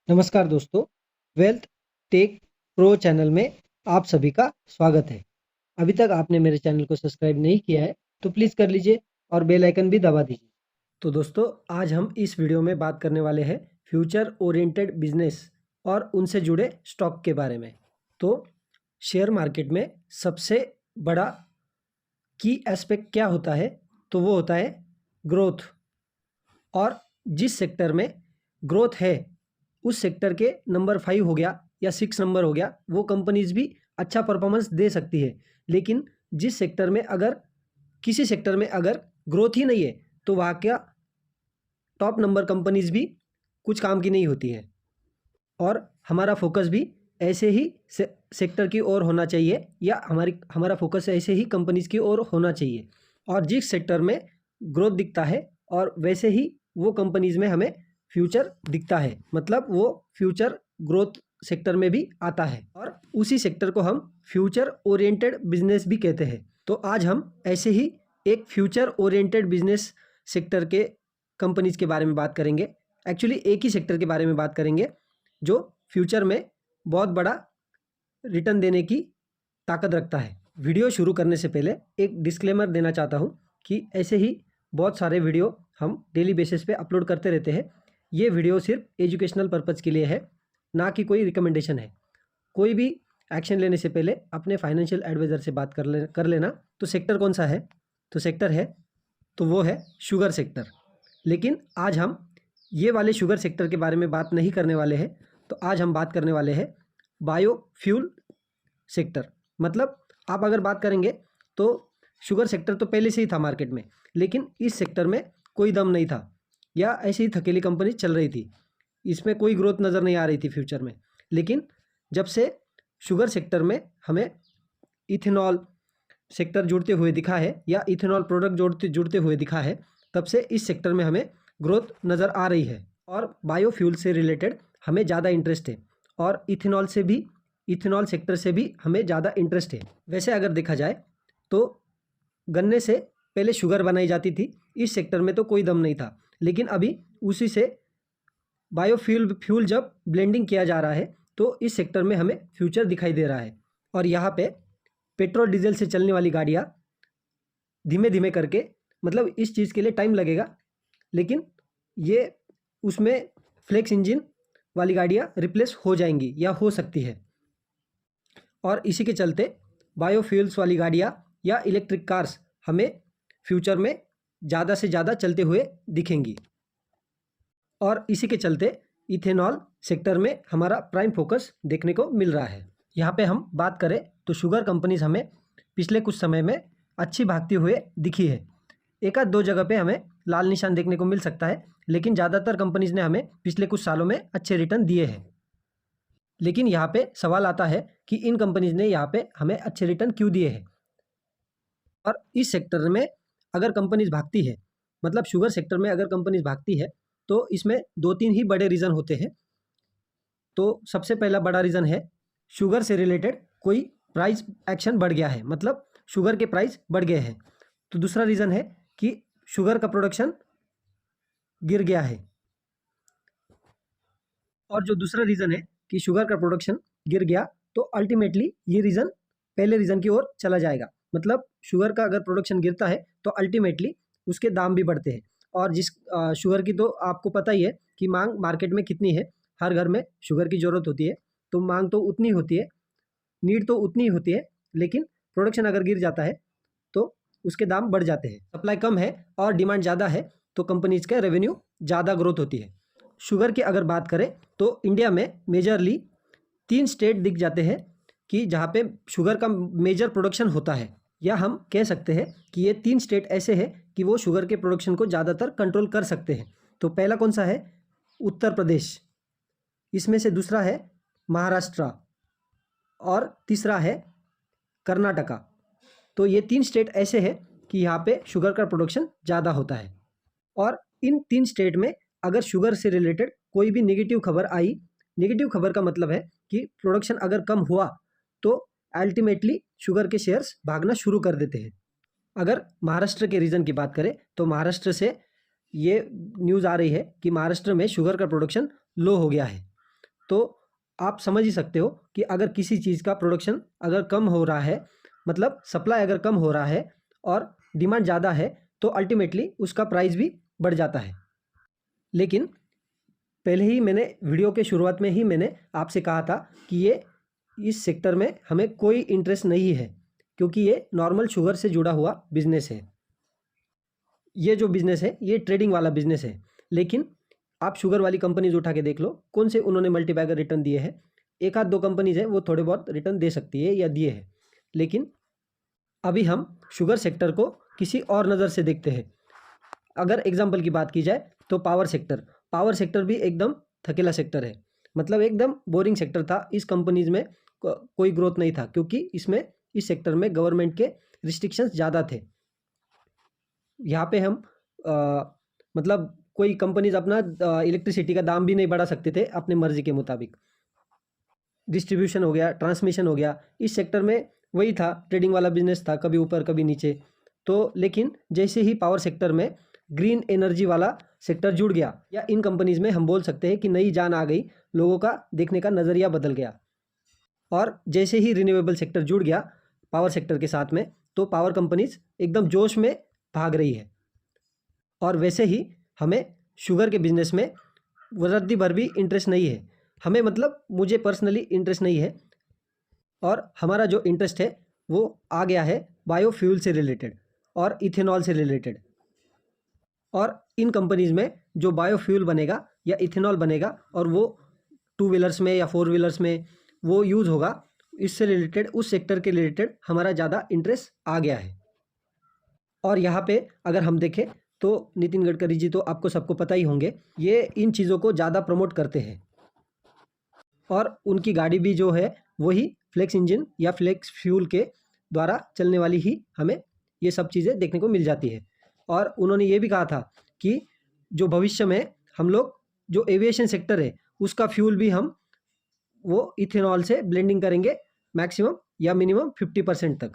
नमस्कार दोस्तों, wealth take pro channel में आप सभी का स्वागत है। अभी तक आपने मेरे चैनल को सब्सक्राइब नहीं किया है तो प्लीज़ कर लीजिए और बेल आइकन भी दबा दीजिए। तो दोस्तों, आज हम इस वीडियो में बात करने वाले हैं फ्यूचर ओरिएंटेड बिजनेस और उनसे जुड़े स्टॉक के बारे में। तो शेयर मार्केट में सबसे बड़ा की एस्पेक्ट क्या होता है? तो वो होता है ग्रोथ। और जिस सेक्टर में ग्रोथ है उस सेक्टर के नंबर 5 हो गया या 6 नंबर हो गया, वो कंपनीज भी अच्छा परफॉर्मेंस दे सकती है। लेकिन जिस सेक्टर में अगर किसी सेक्टर में अगर ग्रोथ ही नहीं है तो वहाँ क्या टॉप नंबर कंपनीज भी कुछ काम की नहीं होती है। और हमारा फोकस भी ऐसे ही सेक्टर की ओर होना चाहिए या हमारा फोकस ऐसे ही कंपनीज की ओर होना चाहिए। और जिस सेक्टर में ग्रोथ दिखता है और वैसे ही वो कंपनीज में हमें फ्यूचर दिखता है, मतलब वो फ्यूचर ग्रोथ सेक्टर में भी आता है और उसी सेक्टर को हम फ्यूचर ओरिएंटेड बिजनेस भी कहते हैं। तो आज हम ऐसे ही एक फ्यूचर ओरिएंटेड बिजनेस सेक्टर के कंपनीज के बारे में बात करेंगे। एक्चुअली एक ही सेक्टर के बारे में बात करेंगे जो फ्यूचर में बहुत बड़ा रिटर्न देने की ताकत रखता है। वीडियो शुरू करने से पहले एक डिस्क्लेमर देना चाहता हूँ कि ऐसे ही बहुत सारे वीडियो हम डेली बेसिस पे अपलोड करते रहते हैं। ये वीडियो सिर्फ एजुकेशनल पर्पज़ के लिए है, ना कि कोई रिकमेंडेशन है। कोई भी एक्शन लेने से पहले अपने फाइनेंशियल एडवाइज़र से बात कर लेना। तो सेक्टर कौन सा है? तो सेक्टर है तो वो है शुगर सेक्टर। लेकिन आज हम ये वाले शुगर सेक्टर के बारे में बात नहीं करने वाले हैं। तो आज हम बात करने वाले हैं बायोफ्यूल सेक्टर। मतलब आप अगर बात करेंगे तो शुगर सेक्टर तो पहले से ही था मार्केट में, लेकिन इस सेक्टर में कोई दम नहीं था या ऐसी ही थकेली कंपनी चल रही थी। इसमें कोई ग्रोथ नज़र नहीं आ रही थी फ्यूचर में। लेकिन जब से शुगर सेक्टर में हमें इथेनॉल सेक्टर जुड़ते हुए दिखा है या इथेनॉल प्रोडक्ट जुड़ते हुए दिखा है, तब से इस सेक्टर में हमें ग्रोथ नज़र आ रही है। और बायोफ्यूल से रिलेटेड हमें ज़्यादा इंटरेस्ट है और इथेनॉल सेक्टर से भी हमें ज़्यादा इंटरेस्ट है। वैसे अगर देखा जाए तो गन्ने से पहले शुगर बनाई जाती थी, इस सेक्टर में तो कोई दम नहीं था। लेकिन अभी उसी से फ्यूल जब ब्लेंडिंग किया जा रहा है तो इस सेक्टर में हमें फ्यूचर दिखाई दे रहा है। और यहाँ पे पेट्रोल डीजल से चलने वाली गाड़ियाँ धीमे धीमे करके, मतलब इस चीज़ के लिए टाइम लगेगा, लेकिन ये उसमें फ्लेक्स इंजन वाली गाड़ियाँ रिप्लेस हो जाएंगी या हो सकती है। और इसी के चलते बायोफ्यूल्स वाली गाड़ियाँ या इलेक्ट्रिक कार्स हमें फ्यूचर में ज़्यादा से ज़्यादा चलते हुए दिखेंगी। और इसी के चलते इथेनॉल सेक्टर में हमारा प्राइम फोकस देखने को मिल रहा है। यहाँ पे हम बात करें तो शुगर कंपनीज हमें पिछले कुछ समय में अच्छी भागती हुए दिखी है। एक आध दो जगह पे हमें लाल निशान देखने को मिल सकता है, लेकिन ज़्यादातर कंपनीज ने हमें पिछले कुछ सालों में अच्छे रिटर्न दिए हैं। लेकिन यहाँ पे सवाल आता है कि इन कंपनीज ने यहाँ पे हमें अच्छे रिटर्न क्यों दिए हैं। और इस सेक्टर में अगर कंपनीज भागती है, मतलब शुगर सेक्टर में अगर कंपनीज भागती है, तो इसमें 2-3 ही बड़े रीज़न होते हैं। तो सबसे पहला बड़ा रीज़न है शुगर से रिलेटेड कोई प्राइस एक्शन बढ़ गया है, मतलब शुगर के प्राइस बढ़ गए हैं। तो दूसरा रीज़न है कि शुगर का प्रोडक्शन गिर गया है। और जो दूसरा रीज़न है कि शुगर का प्रोडक्शन गिर गया, तो अल्टीमेटली ये रीज़न पहले रीज़न की ओर चला जाएगा। मतलब शुगर का अगर प्रोडक्शन गिरता है तो अल्टीमेटली उसके दाम भी बढ़ते हैं। और शुगर की तो आपको पता ही है कि मांग मार्केट में कितनी है। हर घर में शुगर की ज़रूरत होती है, तो मांग तो उतनी होती है, नीड तो उतनी ही होती है, लेकिन प्रोडक्शन अगर गिर जाता है तो उसके दाम बढ़ जाते हैं। सप्लाई कम है और डिमांड ज़्यादा है तो कंपनीज का रेवेन्यू ज़्यादा ग्रोथ होती है। शुगर की अगर बात करें तो इंडिया में मेजरली 3 स्टेट दिख जाते हैं कि जहाँ पे शुगर का मेजर प्रोडक्शन होता है, या हम कह सकते हैं कि ये 3 स्टेट ऐसे हैं कि वो शुगर के प्रोडक्शन को ज़्यादातर कंट्रोल कर सकते हैं। तो पहला कौन सा है? उत्तर प्रदेश। इसमें से दूसरा है महाराष्ट्र और तीसरा है कर्नाटका। तो ये 3 स्टेट ऐसे हैं कि यहाँ पे शुगर का प्रोडक्शन ज़्यादा होता है। और इन 3 स्टेट में अगर शुगर से रिलेटेड कोई भी नेगेटिव खबर आई, नेगेटिव खबर का मतलब है कि प्रोडक्शन अगर कम हुआ तो अल्टीमेटली शुगर के शेयर्स भागना शुरू कर देते हैं। अगर महाराष्ट्र के रीजन की बात करें तो महाराष्ट्र से ये न्यूज़ आ रही है कि महाराष्ट्र में शुगर का प्रोडक्शन लो हो गया है। तो आप समझ ही सकते हो कि अगर किसी चीज़ का प्रोडक्शन अगर कम हो रहा है, मतलब सप्लाई अगर कम हो रहा है और डिमांड ज़्यादा है, तो अल्टीमेटली उसका प्राइस भी बढ़ जाता है। लेकिन पहले ही मैंने वीडियो के शुरुआत में ही मैंने आपसे कहा था कि ये इस सेक्टर में हमें कोई इंटरेस्ट नहीं है, क्योंकि ये नॉर्मल शुगर से जुड़ा हुआ बिजनेस है। ये जो बिजनेस है ये ट्रेडिंग वाला बिजनेस है। लेकिन आप शुगर वाली कंपनीज उठा के देख लो, कौन से उन्होंने मल्टीबैगर रिटर्न दिए हैं। एक आध दो कंपनीज है वो थोड़े बहुत रिटर्न दे सकती है या दिए हैं। लेकिन अभी हम शुगर सेक्टर को किसी और नज़र से देखते हैं। अगर एग्जाम्पल की बात की जाए तो पावर सेक्टर भी एकदम थकेला सेक्टर है, मतलब एकदम बोरिंग सेक्टर था। इस कंपनीज में कोई ग्रोथ नहीं था, क्योंकि इसमें इस सेक्टर में गवर्नमेंट के रिस्ट्रिक्शंस ज़्यादा थे। यहाँ पे हम मतलब कोई कंपनीज अपना इलेक्ट्रिसिटी का दाम भी नहीं बढ़ा सकते थे अपने मर्जी के मुताबिक। डिस्ट्रीब्यूशन हो गया, ट्रांसमिशन हो गया, इस सेक्टर में वही था, ट्रेडिंग वाला बिजनेस था, कभी ऊपर कभी नीचे। तो लेकिन जैसे ही पावर सेक्टर में ग्रीन एनर्जी वाला सेक्टर जुड़ गया, या इन कंपनीज में हम बोल सकते हैं कि नई जान आ गई, लोगों का देखने का नज़रिया बदल गया। और जैसे ही रिन्यूएबल सेक्टर जुड़ गया पावर सेक्टर के साथ में, तो पावर कंपनीज एकदम जोश में भाग रही है। और वैसे ही हमें शुगर के बिजनेस में रद्दी भर भी इंटरेस्ट नहीं है हमें, मतलब मुझे पर्सनली इंटरेस्ट नहीं है। और हमारा जो इंटरेस्ट है वो आ गया है बायोफ्यूल से रिलेटेड और इथेनॉल से रिलेटेड। और इन कंपनीज में जो बायोफ्यूल बनेगा या इथेनॉल बनेगा और वो टू व्हीलर्स में या फोर व्हीलर्स में वो यूज़ होगा, इससे रिलेटेड उस सेक्टर के रिलेटेड हमारा ज़्यादा इंटरेस्ट आ गया है। और यहाँ पे अगर हम देखें तो नितिन गडकरी जी तो आपको सबको पता ही होंगे, ये इन चीज़ों को ज़्यादा प्रमोट करते हैं। और उनकी गाड़ी भी जो है वही फ्लेक्स इंजन या फ्लेक्स फ्यूल के द्वारा चलने वाली ही हमें ये सब चीज़ें देखने को मिल जाती है। और उन्होंने ये भी कहा था कि जो भविष्य में हम लोग जो एविएशन सेक्टर है उसका फ्यूल भी हम वो इथेनॉल से ब्लेंडिंग करेंगे मैक्सिमम या मिनिमम 50% तक।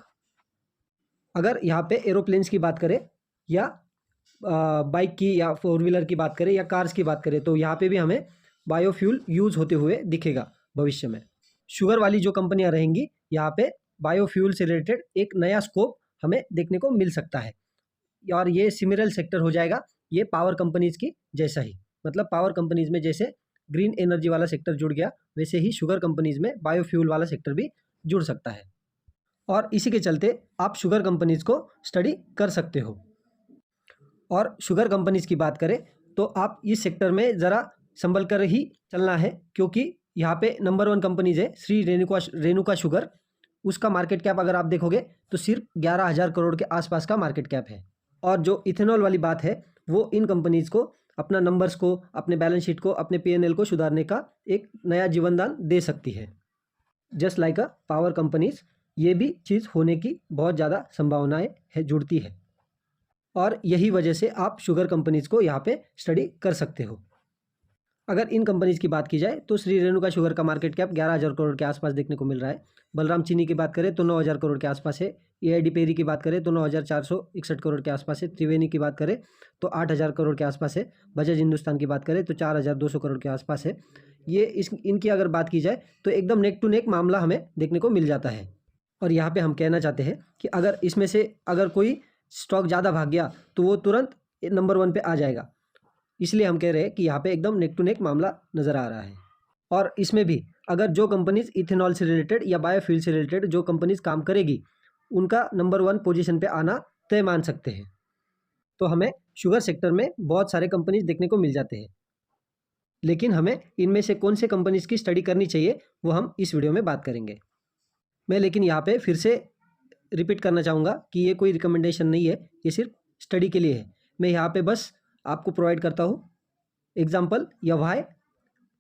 अगर यहाँ पे एरोप्लेन्स की बात करें या बाइक की या फोर व्हीलर की बात करें या कार्स की बात करें, तो यहाँ पे भी हमें बायोफ्यूल यूज़ होते हुए दिखेगा भविष्य में। शुगर वाली जो कंपनियां रहेंगी यहाँ पे बायोफ्यूल से रिलेटेड एक नया स्कोप हमें देखने को मिल सकता है। और ये सिमिलर सेक्टर हो जाएगा ये पावर कंपनीज की जैसा ही, मतलब पावर कंपनीज में जैसे ग्रीन एनर्जी वाला सेक्टर जुड़ गया, वैसे ही शुगर कंपनीज में बायोफ्यूल वाला सेक्टर भी जुड़ सकता है। और इसी के चलते आप शुगर कंपनीज को स्टडी कर सकते हो। और शुगर कंपनीज की बात करें तो आप इस सेक्टर में ज़रा संभल कर ही चलना है, क्योंकि यहाँ पे नंबर 1 कंपनीज है श्री रेणुका शुगर। उसका मार्केट कैप अगर आप देखोगे तो सिर्फ 11,000 करोड़ के आसपास का मार्केट कैप है। और जो इथेनॉल वाली बात है वो इन कंपनीज को अपना नंबर्स को, अपने बैलेंस शीट को, अपने P&L को सुधारने का एक नया जीवनदान दे सकती है। Just like a power companies, ये भी चीज़ होने की बहुत ज़्यादा संभावनाएं है, जुड़ती है। और यही वजह से आप शुगर कंपनीज को यहाँ पे स्टडी कर सकते हो। अगर इन कंपनीज की बात की जाए तो श्री रेणुका शुगर का मार्केट कैप 11,000 करोड़ के आसपास देखने को मिल रहा है। बलराम चीनी की बात करें तो 9,000 करोड़ के आसपास है। AID पेरी की बात करें तो 9,461 करोड़ के आसपास है। त्रिवेणी की बात करें तो 8,000 करोड़ के आसपास है। बजाज हिंदुस्तान की बात करें तो 4,200 करोड़ के आसपास है। ये इनकी अगर बात की जाए तो एकदम नेक टू नेक मामला हमें देखने को मिल जाता है। और यहाँ पे हम कहना चाहते हैं कि अगर इसमें से अगर कोई स्टॉक ज़्यादा भाग गया तो वो तुरंत नंबर 1 पे आ जाएगा। इसलिए हम कह रहे हैं कि यहाँ पे एकदम नेक टू नेक मामला नज़र आ रहा है। और इसमें भी अगर जो कंपनीज इथेनॉल से रिलेटेड या बायोफ्यूल से रिलेटेड जो कंपनीज काम करेगी उनका नंबर 1 पोजीशन पे आना तय मान सकते हैं। तो हमें शुगर सेक्टर में बहुत सारे कंपनीज देखने को मिल जाते हैं, लेकिन हमें इनमें से कौन से कंपनीज की स्टडी करनी चाहिए वो हम इस वीडियो में बात करेंगे। मैं लेकिन यहाँ पे फिर से रिपीट करना चाहूँगा कि ये कोई रिकमेंडेशन नहीं है, ये सिर्फ स्टडी के लिए है। मैं यहाँ पे बस आपको प्रोवाइड करता हूँ एग्जाम्पल या वाई।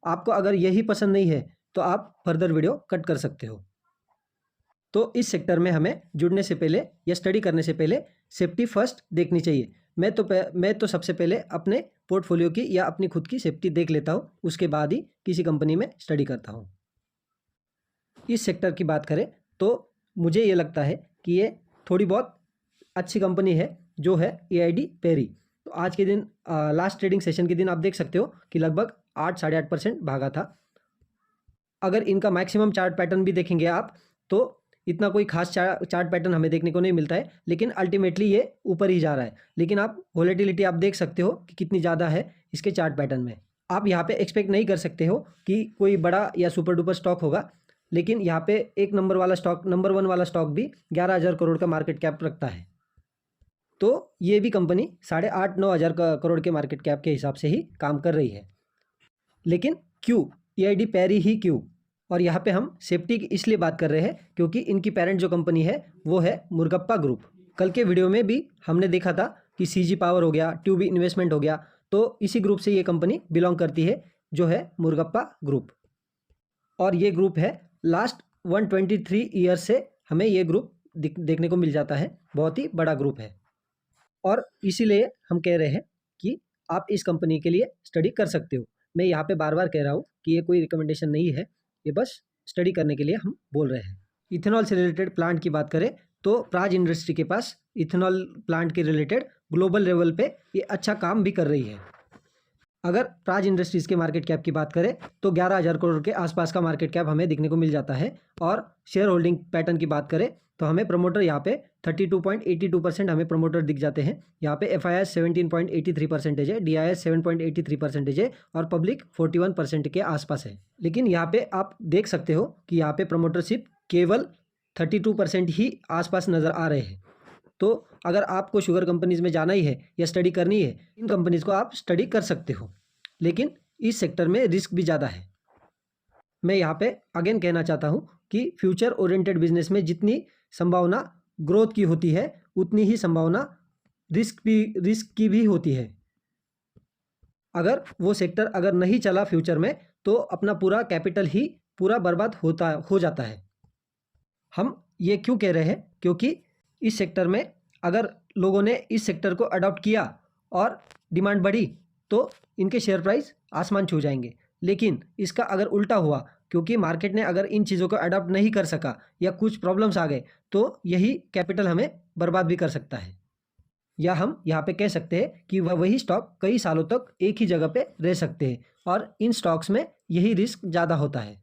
आपको अगर यही पसंद नहीं है तो आप फर्दर वीडियो कट कर सकते हो। तो इस सेक्टर में हमें जुड़ने से पहले या स्टडी करने से पहले सेफ्टी फर्स्ट देखनी चाहिए। मैं तो सबसे पहले अपने पोर्टफोलियो की या अपनी खुद की सेफ्टी देख लेता हूँ, उसके बाद ही किसी कंपनी में स्टडी करता हूँ। इस सेक्टर की बात करें तो मुझे ये लगता है कि ये थोड़ी बहुत अच्छी कंपनी है, जो है AID पेरी। तो आज के दिन लास्ट ट्रेडिंग सेशन के दिन आप देख सकते हो कि लगभग 8 साढ़े 8% भागा था। अगर इनका मैक्सिमम चार्ट पैटर्न भी देखेंगे आप तो इतना कोई खास चार्ट पैटर्न हमें देखने को नहीं मिलता है, लेकिन अल्टीमेटली ये ऊपर ही जा रहा है। लेकिन आप वोलेटिलिटी आप देख सकते हो कि कितनी ज़्यादा है इसके चार्ट पैटर्न में। आप यहाँ पे एक्सपेक्ट नहीं कर सकते हो कि कोई बड़ा या सुपर डुपर स्टॉक होगा, लेकिन यहाँ पे एक नंबर वाला स्टॉक, नंबर 1 वाला स्टॉक भी 11,000 करोड़ का मार्केट कैप रखता है। तो ये भी कंपनी 8,500-9 हज़ार करोड़ के मार्केट कैप के हिसाब से ही काम कर रही है। लेकिन क्यों EID पैरी ही क्यों? और यहाँ पे हम सेफ्टी की इसलिए बात कर रहे हैं क्योंकि इनकी पेरेंट जो कंपनी है वो है मुर्गप्पा ग्रुप। कल के वीडियो में भी हमने देखा था कि CG पावर हो गया, ट्यूबी इन्वेस्टमेंट हो गया, तो इसी ग्रुप से ये कंपनी बिलोंग करती है जो है मुर्गप्पा ग्रुप। और ये ग्रुप है लास्ट 123 ईयर से हमें ये ग्रुप देखने को मिल जाता है, बहुत ही बड़ा ग्रुप है। और इसीलिए हम कह रहे हैं कि आप इस कंपनी के लिए स्टडी कर सकते हो। मैं यहाँ पे बार बार कह रहा हूँ कि ये कोई रिकमेंडेशन नहीं है, ये बस स्टडी करने के लिए हम बोल रहे हैं। इथेनॉल से रिलेटेड प्लांट की बात करें तो प्राज इंडस्ट्री के पास इथेनॉल प्लांट के रिलेटेड ग्लोबल लेवल पे ये अच्छा काम भी कर रही है। अगर प्राज इंडस्ट्रीज़ के मार्केट कैप की बात करें तो 11,000 करोड़ के आसपास का मार्केट कैप हमें दिखने को मिल जाता है। और शेयर होल्डिंग पैटर्न की बात करें तो हमें प्रमोटर यहाँ पे 32.82% हमें प्रमोटर दिख जाते हैं। यहाँ पे FIS 17.83% है, DIS 7.83% है और पब्लिक 41% के आसपास है। लेकिन यहाँ पे आप देख सकते हो कि यहाँ पे प्रमोटरशिप केवल 32% ही आसपास नज़र आ रहे हैं। तो अगर आपको शुगर कंपनीज में जाना ही है या स्टडी करनी है, इन कंपनीज को आप स्टडी कर सकते हो, लेकिन इस सेक्टर में रिस्क भी ज़्यादा है। मैं यहाँ पे अगेन कहना चाहता हूँ कि फ्यूचर ओरिएंटेड बिजनेस में जितनी संभावना ग्रोथ की होती है उतनी ही संभावना रिस्क की भी होती है। अगर वो सेक्टर अगर नहीं चला फ्यूचर में तो अपना पूरा कैपिटल ही पूरा बर्बाद हो जाता है। हम ये क्यों कह रहे हैं? क्योंकि इस सेक्टर में अगर लोगों ने इस सेक्टर को अडॉप्ट किया और डिमांड बढ़ी तो इनके शेयर प्राइस आसमान छू जाएंगे। लेकिन इसका अगर उल्टा हुआ, क्योंकि मार्केट ने अगर इन चीज़ों को अडॉप्ट नहीं कर सका या कुछ प्रॉब्लम्स आ गए तो यही कैपिटल हमें बर्बाद भी कर सकता है। या हम यहाँ पे कह सकते हैं कि वही स्टॉक कई सालों तक एक ही जगह पे रह सकते हैं और इन स्टॉक्स में यही रिस्क ज़्यादा होता है।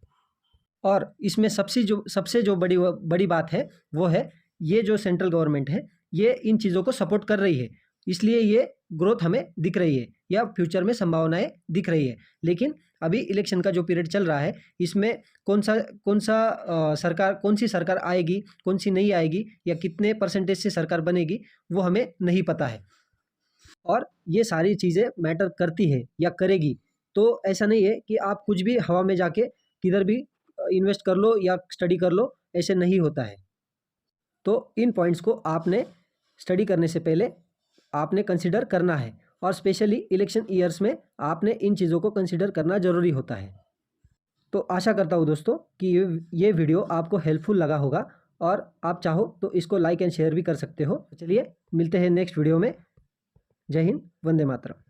और इसमें सबसे जो बड़ी बात है वो है ये जो सेंट्रल गवर्नमेंट है ये इन चीज़ों को सपोर्ट कर रही है, इसलिए ये ग्रोथ हमें दिख रही है या फ्यूचर में संभावनाएं दिख रही है। लेकिन अभी इलेक्शन का जो पीरियड चल रहा है इसमें कौन सा सरकार, कौन सी सरकार आएगी, कौन सी नहीं आएगी या कितने परसेंटेज से सरकार बनेगी वो हमें नहीं पता है। और ये सारी चीज़ें मैटर करती है या करेगी। तो ऐसा नहीं है कि आप कुछ भी हवा में जाके किधर भी इन्वेस्ट कर लो या स्टडी कर लो, ऐसे नहीं होता है। तो इन पॉइंट्स को आपने स्टडी करने से पहले आपने कंसिडर करना है और स्पेशली इलेक्शन ईयर्स में आपने इन चीज़ों को कंसिडर करना ज़रूरी होता है। तो आशा करता हूँ दोस्तों कि ये वीडियो आपको हेल्पफुल लगा होगा और आप चाहो तो इसको लाइक एंड शेयर भी कर सकते हो। चलिए मिलते हैं नेक्स्ट वीडियो में। जय हिंद, वंदे मातरम।